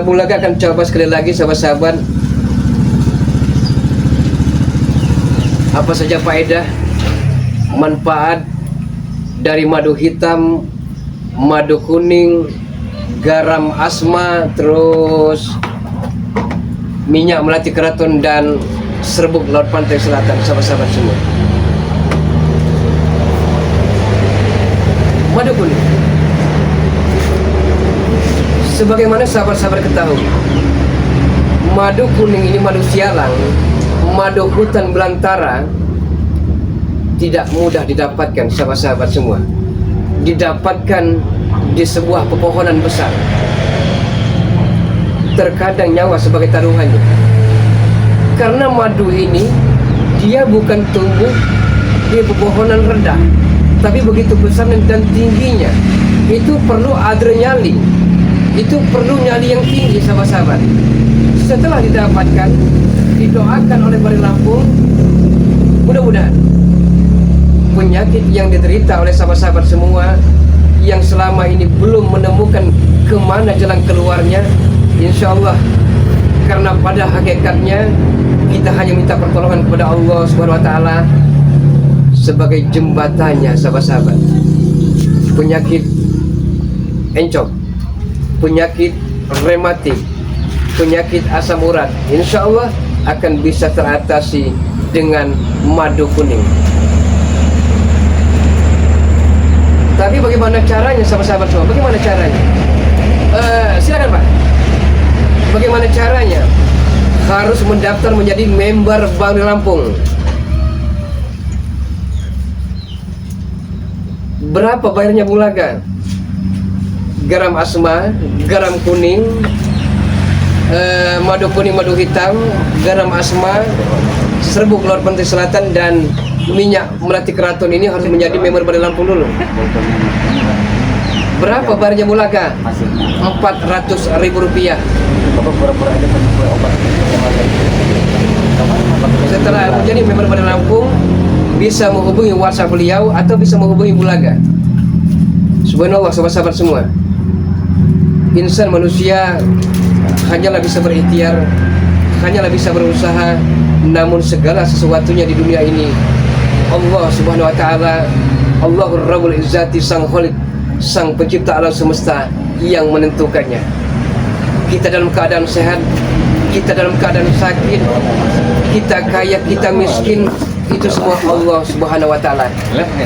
Bung Laga akan coba sekali lagi, sahabat-sahabat, apa saja faedah, manfaat dari madu hitam, madu kuning, garam asma, terus minyak melati keraton dan serbuk laut pantai selatan, sahabat-sahabat semua. Madu kuning Sebagaimana sahabat-sahabat ketahui, madu kuning ini madu sialang, madu hutan belantara, tidak mudah didapatkan sahabat-sahabat semua. Didapatkan di sebuah pepohonan besar. Terkadang nyawa sebagai taruhannya. Karena madu ini dia bukan tumbuh di pepohonan rendah, tapi begitu besar dan tingginya. Itu perlu adrenalin, itu perlu nyali yang tinggi sahabat-sahabat. Setelah didapatkan, didoakan oleh Bari Lampung, mudah-mudahan penyakit yang diderita oleh sahabat-sahabat semua yang selama ini belum menemukan kemana jalan keluarnya, insya Allah, karena pada hakikatnya kita hanya minta pertolongan kepada Allah Subhanahu wa Ta'ala sebagai jembatannya sahabat-sahabat. Penyakit encok, penyakit rematik, penyakit asam urat, insya Allah akan bisa teratasi dengan madu kuning. Tapi bagaimana caranya sahabat-sahabat semua? Bagaimana caranya? Silakan Pak. Bagaimana caranya? Harus mendaftar menjadi member Bank Lampung. Berapa bayarnya Bulaga? Garam asma, garam kuning, madu kuning, madu hitam, garam asma, serbuk Lor Pantai Selatan, dan minyak melati keraton ini harus menjadi member Bari Lampung dulu. Berapa bayarnya Bulaga? Rp400.000. Setelah menjadi member Bari Lampung, bisa menghubungi WhatsApp beliau atau bisa menghubungi Bulaga. Subhanallah sahabat-sahabat semua. Insan manusia hanyalah bisa berikhtiar, hanyalah bisa berusaha, namun segala sesuatunya di dunia ini Allah Subhanahu wa Ta'ala, Allahur Rabbul Izzati, Sang Khalik, Sang Pencipta alam semesta yang menentukannya. Kita dalam keadaan sehat, kita dalam keadaan sakit, kita kaya, kita miskin, itu semua Allah Subhanahu wa Ta'ala.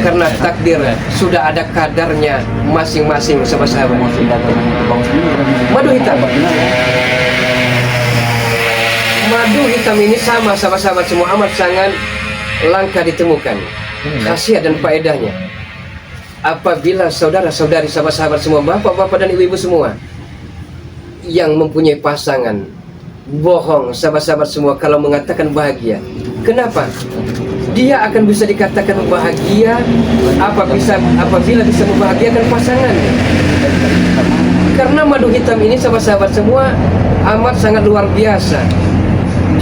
Karena takdir sudah ada kadarnya masing-masing sahabat-sahabat. Madu hitam. Madu hitam ini sama sahabat-sahabat semua, amat sangat langka ditemukan. Khasiat dan faedahnya, apabila saudara-saudari, sahabat-sahabat semua, bapak-bapak dan ibu-ibu semua yang mempunyai pasangan bohong sahabat-sahabat semua kalau mengatakan bahagia. Kenapa? Dia akan bisa dikatakan bahagia apabila bisa membahagiakan pasangan. Karena madu hitam ini sahabat-sahabat semua amat sangat luar biasa.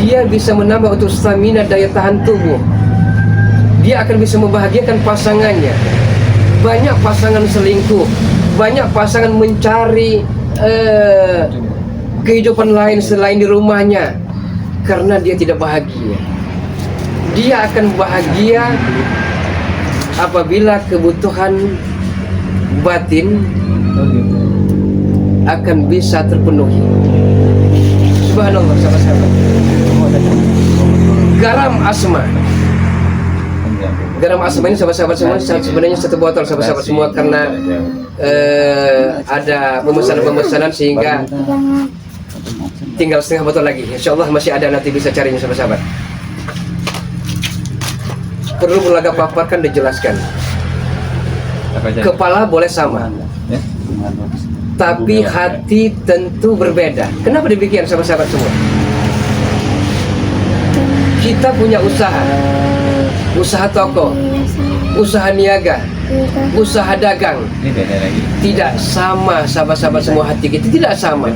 Dia bisa menambah untuk stamina, daya tahan tubuh. Dia akan bisa membahagiakan pasangannya. Banyak pasangan selingkuh, banyak pasangan mencari kehidupan lain selain di rumahnya karena dia tidak bahagia. Dia akan bahagia apabila kebutuhan batin akan bisa terpenuhi. Subhanallah sahabat-sahabat. Garam asma. Garam asma ini sahabat-sahabat semua sebenarnya satu botol sahabat-sahabat semua, karena ada pemesanan sehingga tinggal setengah botol lagi. Insya Allah masih ada, nanti bisa carinya sahabat-sahabat. Perlu Bulaga paparkan dan jelaskan. Kepala boleh sama, tapi hati tentu berbeda. Kenapa demikian sahabat-sahabat semua? Kita punya usaha toko, usaha niaga, usaha dagang. Tidak sama sahabat-sahabat semua, hati kita tidak sama.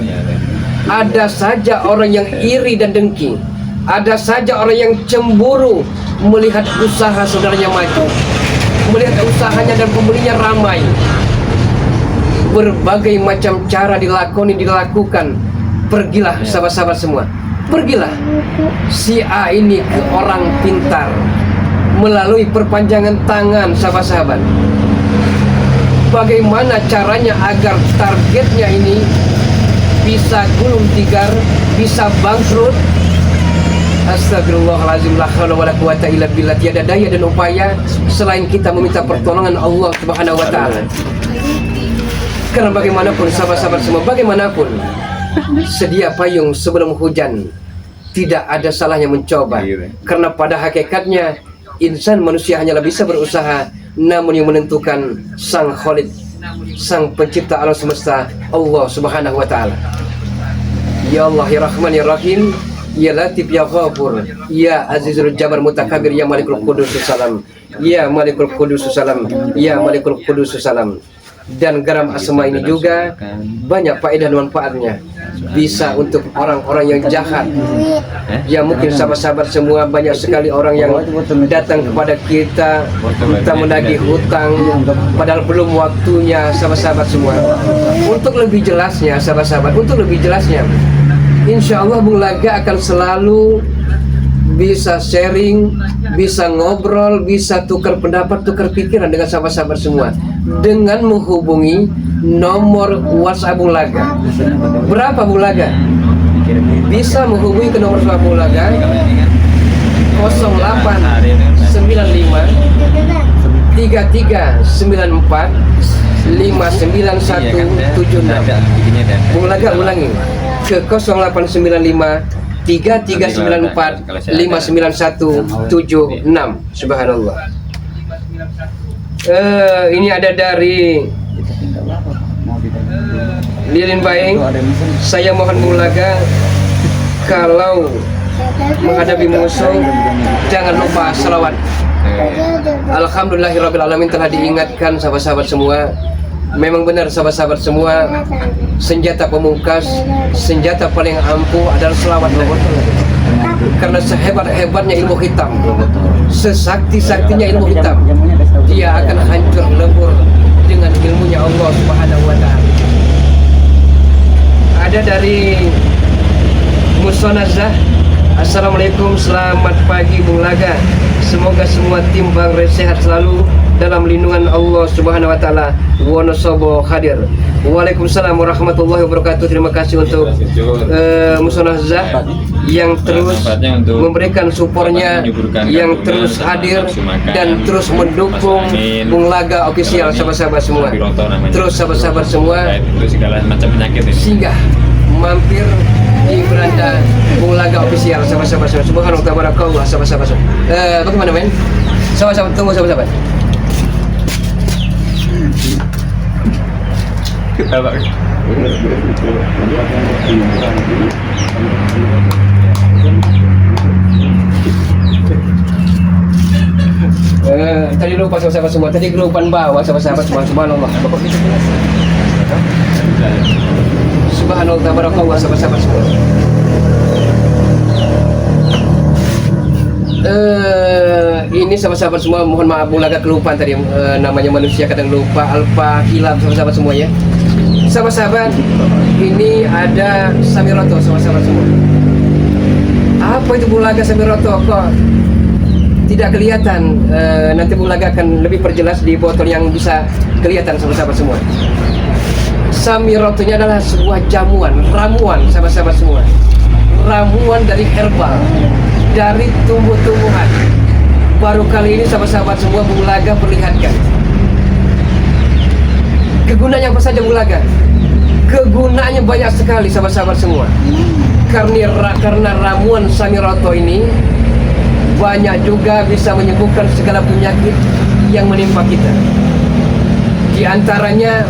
Ada saja orang yang iri dan dengki, ada saja orang yang cemburu melihat usaha saudaranya maju, melihat usahanya dan pembelinya ramai. Berbagai macam cara dilakukan. Pergilah sahabat-sahabat semua, pergilah si A ini ke orang pintar melalui perpanjangan tangan sahabat-sahabat. Bagaimana caranya agar targetnya ini bisa gulung tikar, bisa bangkrut? Astagfirullahaladzim, la haula wala quwata illa billah. Tiada daya dan upaya selain kita meminta pertolongan Allah Subhanahu wa Ta'ala. Karena bagaimanapun sahabat-sahabat semua, bagaimanapun sedia payung sebelum hujan, tidak ada salahnya mencoba. Karena pada hakikatnya insan manusia hanyalah bisa berusaha, namun yang menentukan Sang Khalid, Sang Pencipta alam semesta, Allah Subhanahu wa Ta'ala. Ya Allah, ya Rahman, ya Rahim, ya Latif, ya Ghafur, ya Azizul Jabbar Mutakabir, ya Malikul Qudus Salam, ya Malikul Qudus Salam, ya Malikul Qudus Salam. Dan garam asma ini juga banyak faedah dan manfaatnya, bisa untuk orang-orang yang jahat. Ya mungkin sahabat-sahabat semua, banyak sekali orang yang datang kepada kita, kita menagih hutang padahal belum waktunya, sahabat-sahabat semua. Untuk lebih jelasnya, sahabat-sahabat, untuk lebih jelasnya, insya Allah Bung Laga akan selalu bisa sharing, bisa ngobrol, bisa tukar pendapat, tukar pikiran dengan sahabat-sahabat semua dengan menghubungi nomor WhatsApp Bung Laga. Berapa Bung Laga? Bisa menghubungi ke nomor WhatsApp Bung Laga 0895 3394 59176. Bung Laga ulangi ke 0895 3394 59176. Subhanallah. Ini ada dari Lilin Baing. Saya mohon Bung Laga, kalau menghadapi musuh jangan lupa salawat. Alhamdulillahirabbil alamin, telah diingatkan sahabat-sahabat semua. Memang benar sahabat-sahabat semua, senjata pemungkas, senjata paling ampuh adalah selawat. Karena sehebat-hebatnya ilmu hitam, sesakti-saktinya ilmu hitam, dia akan hancur lebur dengan ilmunya Allah Subhanahu wa Ta'ala. Ada dari Musonazah. Assalamualaikum, selamat pagi Bung Laga. Semoga semua tim Bang Red sehat selalu dalam lindungan Allah Subhanahu wa Ta'ala. Wonosobo hadir. Waalaikumsalam warahmatullahi wabarakatuh. Terima kasih untuk Musonazah yang terus memberikan supportnya, yang terus hadir dan terus mendukung Bung Laga official, sahabat-sahabat semua. Terus sahabat-sahabat semua singgah mampir di beranda Bung Laga official, sahabat-sahabat semua. Subhanallah, tabarakallah, sahabat-sahabat semua. Bagaimana men? Sahabat-sahabat, tunggu sahabat-sahabat. Tadi lupa sahabat-sahabat semua, tadi gerupan bawah sahabat-sahabat semua. Subhanallah. Subhanallah, tabarakallah, sahabat-sahabat semua. Ini sahabat-sahabat semua, mohon maaf Bung Laga kelupaan tadi, namanya manusia kadang lupa, alfa hilaf, sahabat-sahabat semua ya. Sahabat-sahabat, ini ada Samiroto, sahabat-sahabat semua. Apa itu Bung Laga Samiroto? Kok tidak kelihatan? Nanti Bung Laga akan lebih perjelas di botol yang bisa kelihatan, sahabat-sahabat semua. Samirotonya adalah sebuah jamuan, ramuan, sahabat-sahabat semua. Ramuan dari herbal, dari tumbuh-tumbuhan. Baru kali ini sahabat-sahabat semua Bung Laga perlihatkan. Kegunaannya apa saja Bung Laga? Kegunaannya banyak sekali sahabat-sahabat semua. Karena ramuan Samiroto ini banyak juga bisa menyembuhkan segala penyakit yang menimpa kita. Di antaranya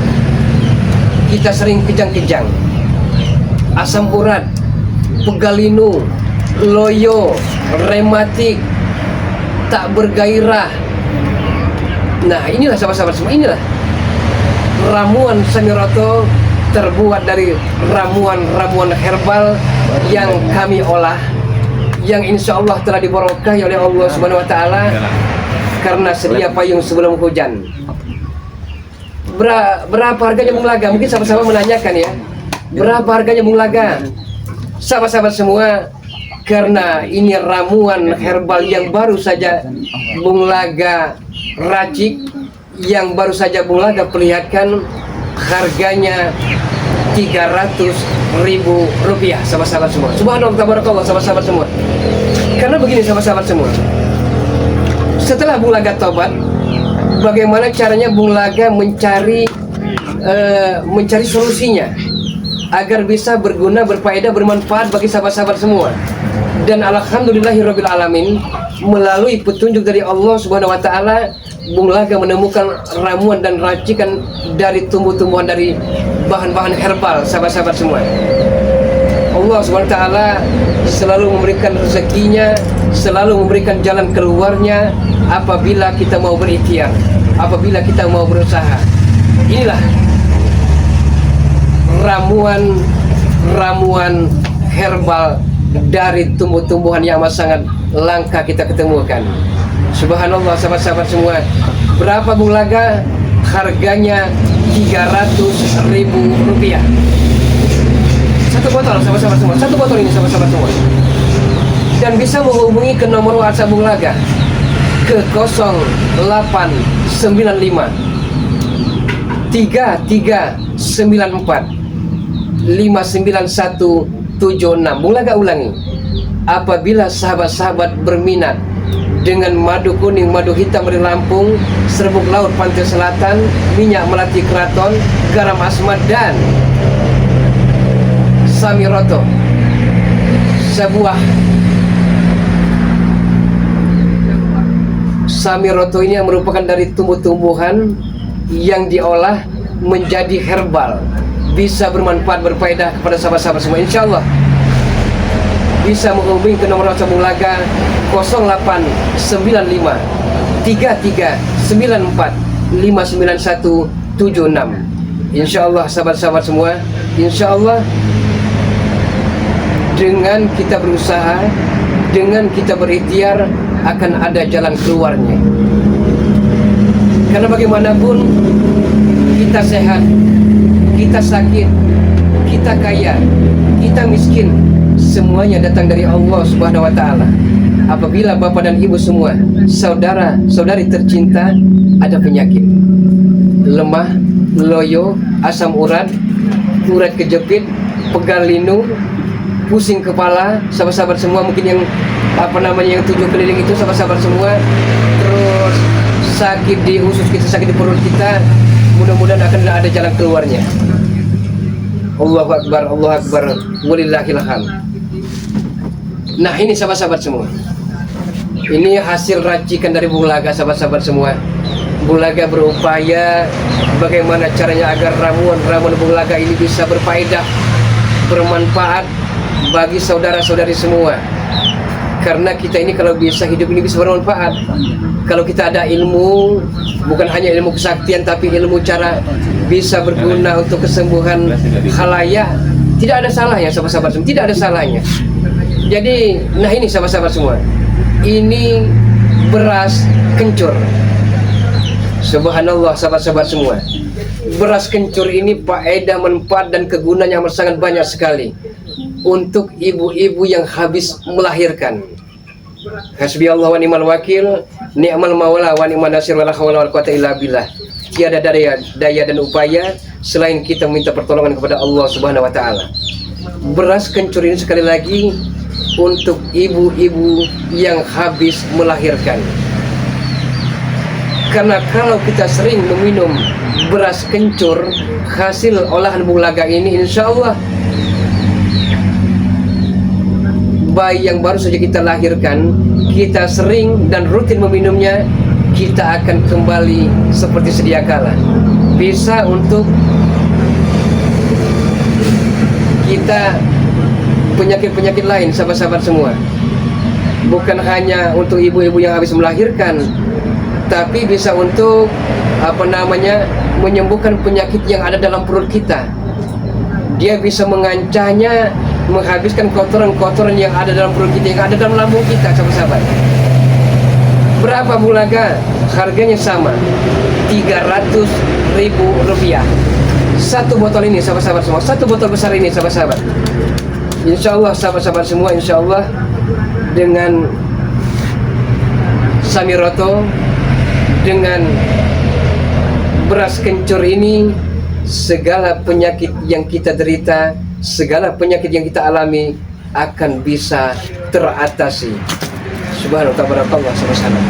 kita sering kejang-kejang, asam urat, pegalinu, loyo, rematik, tak bergairah. Nah inilah sahabat-sahabat semua, inilah ramuan Samiroto, terbuat dari ramuan-ramuan herbal yang kami olah, yang insya Allah telah diberkahi oleh Allah Subhanahu wa Ta'ala, karena sedia payung sebelum hujan. Berapa harganya Bung Laga? Mungkin sahabat-sahabat menanyakan ya, berapa harganya Bung Laga? Sahabat-sahabat semua, karena ini ramuan herbal yang baru saja Bung Laga racik, yang baru saja Bung Laga perlihatkan, harganya Rp300.000, sahabat-sahabat semua. Subhanallah, tabarakallah, sahabat-sahabat semua. Karena begini sahabat-sahabat semua, setelah Bung Laga tobat, bagaimana caranya Bung Laga mencari mencari solusinya agar bisa berguna, berfaedah, bermanfaat bagi sahabat-sahabat semua. Dan alhamdulillahirabbil alamin, melalui petunjuk dari Allah Subhanahu wa taala, Bung Laga menemukan ramuan dan racikan dari tumbuh-tumbuhan, dari bahan-bahan herbal, sahabat-sahabat semua. Allah Subhanahu wa taala selalu memberikan rezekinya, selalu memberikan jalan keluarnya apabila kita mau berikhtiar, apabila kita mau berusaha. Inilah ramuan herbal dari tumbuh-tumbuhan yang amat sangat langka kita ketemukan. Subhanallah, sahabat-sahabat semua. Berapa Bung Laga? Harganya 300.000 rupiah. Satu botol, sahabat-sahabat semua. Satu botol ini, sahabat-sahabat semua. Dan bisa menghubungi ke nomor WhatsApp Bung Laga ke 0895 3394 59176. Bung Laga ulangi. Apabila sahabat-sahabat berminat dengan madu kuning, madu hitam dari Lampung, serbuk laut pantai selatan, minyak melati keraton, garam asmat, dan samiroto, sebuah samiroto ini yang merupakan dari tumbuh-tumbuhan yang diolah menjadi herbal, bisa bermanfaat, berfaedah kepada sahabat-sahabat semua. Insya Allah bisa menghubungi ke nomor WhatsApp Bung Laga 0895 3394 59176. Insya Allah sahabat-sahabat semua, insya Allah dengan kita berusaha, dengan kita berikhtiar, akan ada jalan keluarnya. Karena bagaimanapun kita sehat, kita sakit, kita kaya, kita miskin, semuanya datang dari Allah Subhanahu wa taala. Apabila bapak dan ibu semua, saudara saudari tercinta, ada penyakit lemah, loyo, asam urat, urat kejepit, pegal linu, pusing kepala, sahabat-sahabat semua, mungkin yang yang 7 keliling itu, sahabat-sahabat semua, terus sakit di usus kita, sakit di perut kita, mudah-mudahan akan ada jalan keluarnya. Allahu Akbar, Allahu Akbar, walillahil hamd. Nah ini sahabat-sahabat semua, ini hasil racikan dari Bung Laga, sahabat-sahabat semua. Bung Laga berupaya bagaimana caranya agar ramuan-ramuan Bung Laga ini bisa berfaedah, bermanfaat bagi saudara-saudari semua. Karena kita ini kalau bisa hidup ini bisa bermanfaat, kalau kita ada ilmu, bukan hanya ilmu kesaktian, tapi ilmu cara bisa berguna untuk kesembuhan khalayak, tidak ada salahnya sahabat-sahabat semua, tidak ada salahnya. Jadi, nah ini sahabat-sahabat semua, ini beras kencur. Subhanallah sahabat-sahabat semua, beras kencur ini faedah, manfaat dan kegunaannya sangat banyak sekali untuk ibu-ibu yang habis melahirkan. Hasbiyallah wa ni'mal wakil, ni'mal maula wa ni'man nasir, wala haula wala quwata illa billah. Tiada daya dan upaya selain kita meminta pertolongan kepada Allah Subhanahu wa taala. Beras kencur ini sekali lagi untuk ibu-ibu yang habis melahirkan. Karena kalau kita sering meminum beras kencur hasil olahan Bung Laga ini, insya Allah bayi yang baru saja kita lahirkan, kita sering dan rutin meminumnya, kita akan kembali seperti sedia kala. Bisa untuk kita penyakit-penyakit lain, sahabat-sahabat semua. Bukan hanya untuk ibu-ibu yang habis melahirkan, tapi bisa untuk menyembuhkan penyakit yang ada dalam perut kita. Dia bisa mengancahnya, menghabiskan kotoran-kotoran yang ada dalam perut kita, yang ada dalam lambung kita, sahabat-sahabat. Berapa Bung Laga? Harganya sama, 300.000 rupiah. Satu botol ini, sahabat-sahabat semua, satu botol besar ini, sahabat-sahabat. Insya Allah, sahabat-sahabat semua, insya Allah dengan samiroto, dengan beras kencur ini, segala penyakit yang kita derita, segala penyakit yang kita alami akan bisa teratasi. Subhanallah, tabarakallah, sama-sama.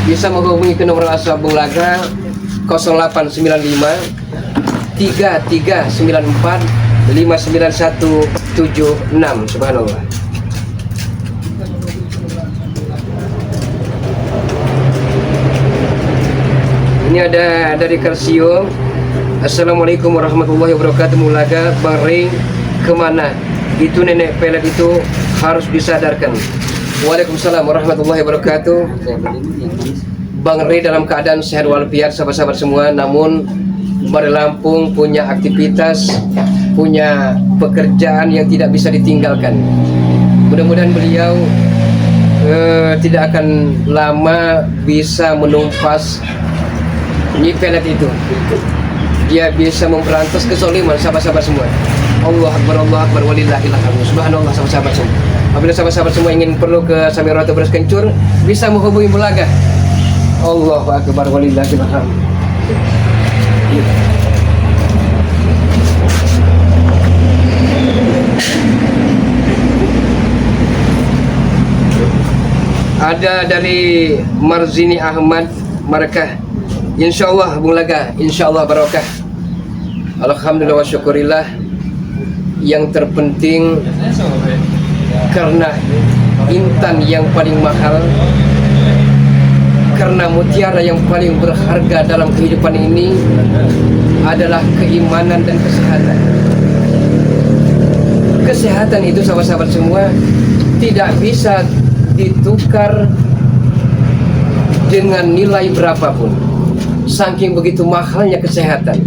Bisa menghubungi ke nomor WhatsApp Bung Laga 0895 3394 59176. Subhanallah. Ini ada dari Karsio. Assalamualaikum warahmatullahi wabarakatuh. Mulaga Bang Rey kemana? Itu nenek pelet itu harus disadarkan. Waalaikumsalam warahmatullahi wabarakatuh. Bang Rey dalam keadaan sehat walafiat, sahabat-sahabat semua. Namun Bari Lampung punya aktivitas, punya pekerjaan yang tidak bisa ditinggalkan. Mudah-mudahan beliau tidak akan lama bisa menumpas pelet itu. Dia bisa memberantas kezaliman, sahabat-sahabat semua. Allah Akbar, walillahil hamd. Subhanallah, sahabat-sahabat semua. Apabila sahabat-sahabat semua ingin perlu ke Samiratul Beras Kencur, bisa menghubungi Bulaga. Allahu Akbar, walillahil hamd. Ada dari Marzini Ahmad Marakah. Insyaallah Bung Laga, insyaallah barokah. Alhamdulillah wa syukurillah. Yang terpenting karena intan yang paling mahal, karena mutiara yang paling berharga dalam kehidupan ini adalah keimanan dan kesehatan. Kesehatan itu sahabat-sahabat semua tidak bisa ditukar dengan nilai berapapun. Saking begitu mahalnya kesehatan.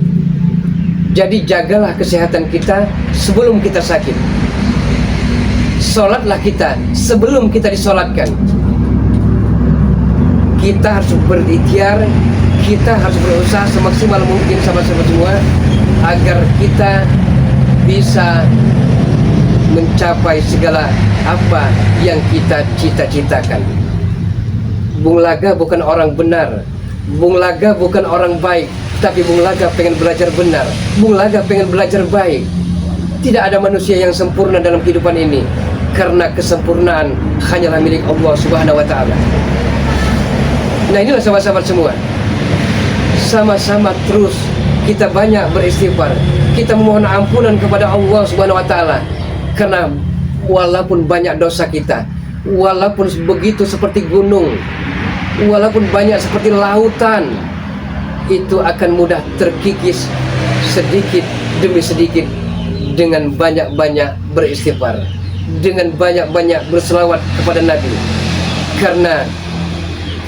Jadi jagalah kesehatan kita sebelum kita sakit. Sholatlah kita sebelum kita disolatkan. Kita harus berikhtiar, kita harus berusaha semaksimal mungkin sahabat-sahabat semua agar kita bisa mencapai segala apa yang kita cita-citakan. Bung Laga bukan orang benar, Bung Laga bukan orang baik, tapi Bung Laga pengen belajar benar, Bung Laga pengen belajar baik. Tidak ada manusia yang sempurna dalam kehidupan ini, karena kesempurnaan hanyalah milik Allah Subhanahu wa Ta'ala. Nah, inilah sahabat-sahabat semua, sama-sama terus kita banyak beristighfar, kita memohon ampunan kepada Allah Subhanahu wa Ta'ala. Karena walaupun banyak dosa kita, walaupun begitu seperti gunung, walaupun banyak seperti lautan, itu akan mudah terkikis sedikit demi sedikit dengan banyak-banyak beristighfar, dengan banyak-banyak berselawat kepada Nabi. Karena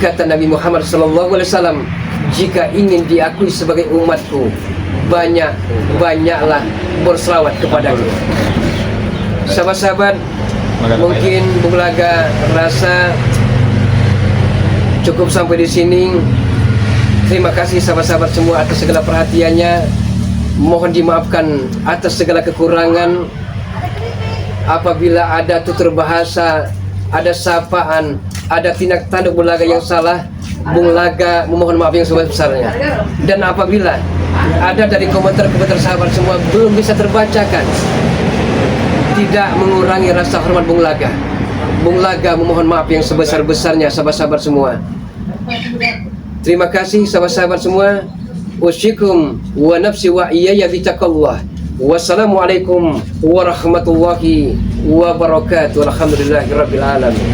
kata Nabi Muhammad SAW, jika ingin diakui sebagai umatku, banyak-banyaklah berselawat kepadaku. Sahabat-sahabat, mungkin Bung Laga rasa cukup sampai di sini. Terima kasih sahabat-sahabat semua atas segala perhatiannya. Mohon dimaafkan atas segala kekurangan. Apabila ada tutur bahasa, ada sapaan, ada tindak tanduk Bung Laga yang salah, Bung Laga memohon maaf yang sebesar-besarnya. Dan apabila ada dari komentar-komentar sahabat semua belum bisa terbacakan, tidak mengurangi rasa hormat Bung Laga. Bung Laga memohon maaf yang sebesar-besarnya sahabat-sahabat semua. Terima kasih sahabat-sahabat semua. Usyikum wa nafsi wa iyaya bitaqallah. Wassalamualaikum warahmatullahi wabarakatuh. Alhamdulillahirabbil alamin.